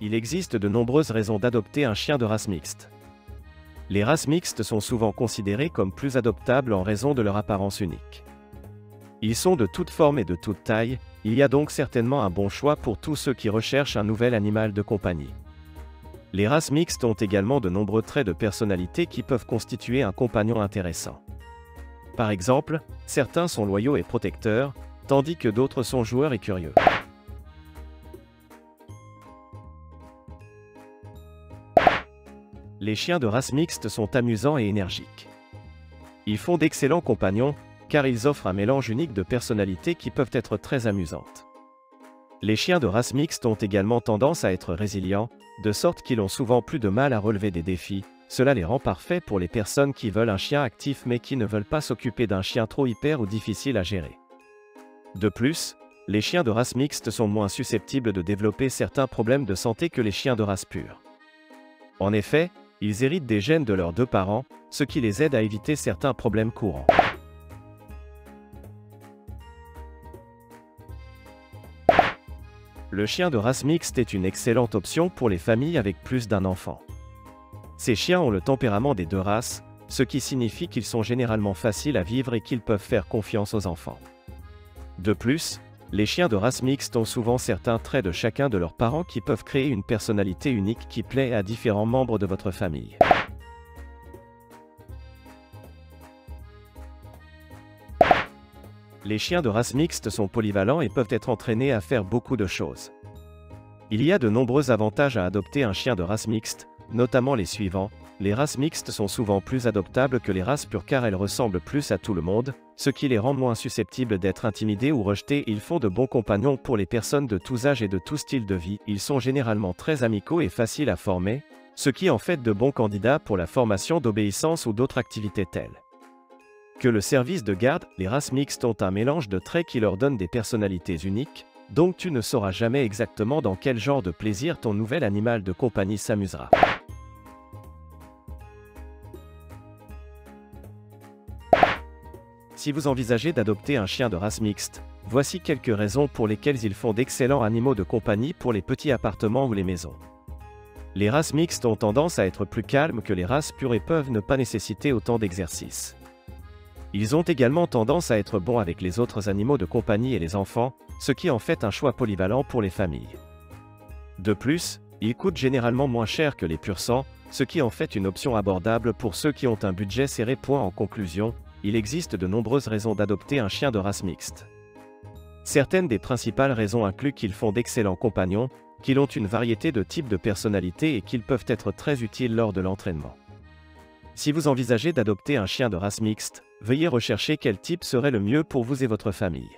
Il existe de nombreuses raisons d'adopter un chien de race mixte. Les races mixtes sont souvent considérées comme plus adoptables en raison de leur apparence unique. Ils sont de toutes formes et de toutes tailles, il y a donc certainement un bon choix pour tous ceux qui recherchent un nouvel animal de compagnie. Les races mixtes ont également de nombreux traits de personnalité qui peuvent constituer un compagnon intéressant. Par exemple, certains sont loyaux et protecteurs, tandis que d'autres sont joueurs et curieux. Les chiens de race mixte sont amusants et énergiques. Ils font d'excellents compagnons, car ils offrent un mélange unique de personnalités qui peuvent être très amusantes. Les chiens de race mixte ont également tendance à être résilients, de sorte qu'ils ont souvent plus de mal à relever des défis. Cela les rend parfaits pour les personnes qui veulent un chien actif mais qui ne veulent pas s'occuper d'un chien trop hyper ou difficile à gérer. De plus, les chiens de race mixte sont moins susceptibles de développer certains problèmes de santé que les chiens de race pure. En effet, ils héritent des gènes de leurs deux parents, ce qui les aide à éviter certains problèmes courants. Le chien de race mixte est une excellente option pour les familles avec plus d'un enfant. Ces chiens ont le tempérament des deux races, ce qui signifie qu'ils sont généralement faciles à vivre et qu'ils peuvent faire confiance aux enfants. De plus, les chiens de race mixte ont souvent certains traits de chacun de leurs parents qui peuvent créer une personnalité unique qui plaît à différents membres de votre famille. Les chiens de race mixte sont polyvalents et peuvent être entraînés à faire beaucoup de choses. Il y a de nombreux avantages à adopter un chien de race mixte, notamment les suivants. Les races mixtes sont souvent plus adoptables que les races pures car elles ressemblent plus à tout le monde, ce qui les rend moins susceptibles d'être intimidés ou rejetés. Ils font de bons compagnons pour les personnes de tous âges et de tout style de vie. Ils sont généralement très amicaux et faciles à former, ce qui en fait de bons candidats pour la formation d'obéissance ou d'autres activités telles que le service de garde. Les races mixtes ont un mélange de traits qui leur donnent des personnalités uniques, donc tu ne sauras jamais exactement dans quel genre de plaisir ton nouvel animal de compagnie s'amusera. Si vous envisagez d'adopter un chien de race mixte, voici quelques raisons pour lesquelles ils font d'excellents animaux de compagnie pour les petits appartements ou les maisons. Les races mixtes ont tendance à être plus calmes que les races pures et peuvent ne pas nécessiter autant d'exercice. Ils ont également tendance à être bons avec les autres animaux de compagnie et les enfants, ce qui en fait un choix polyvalent pour les familles. De plus, ils coûtent généralement moins cher que les pur sang, ce qui en fait une option abordable pour ceux qui ont un budget serré. En conclusion, il existe de nombreuses raisons d'adopter un chien de race mixte. Certaines des principales raisons incluent qu'ils font d'excellents compagnons, qu'ils ont une variété de types de personnalités et qu'ils peuvent être très utiles lors de l'entraînement. Si vous envisagez d'adopter un chien de race mixte, veuillez rechercher quel type serait le mieux pour vous et votre famille.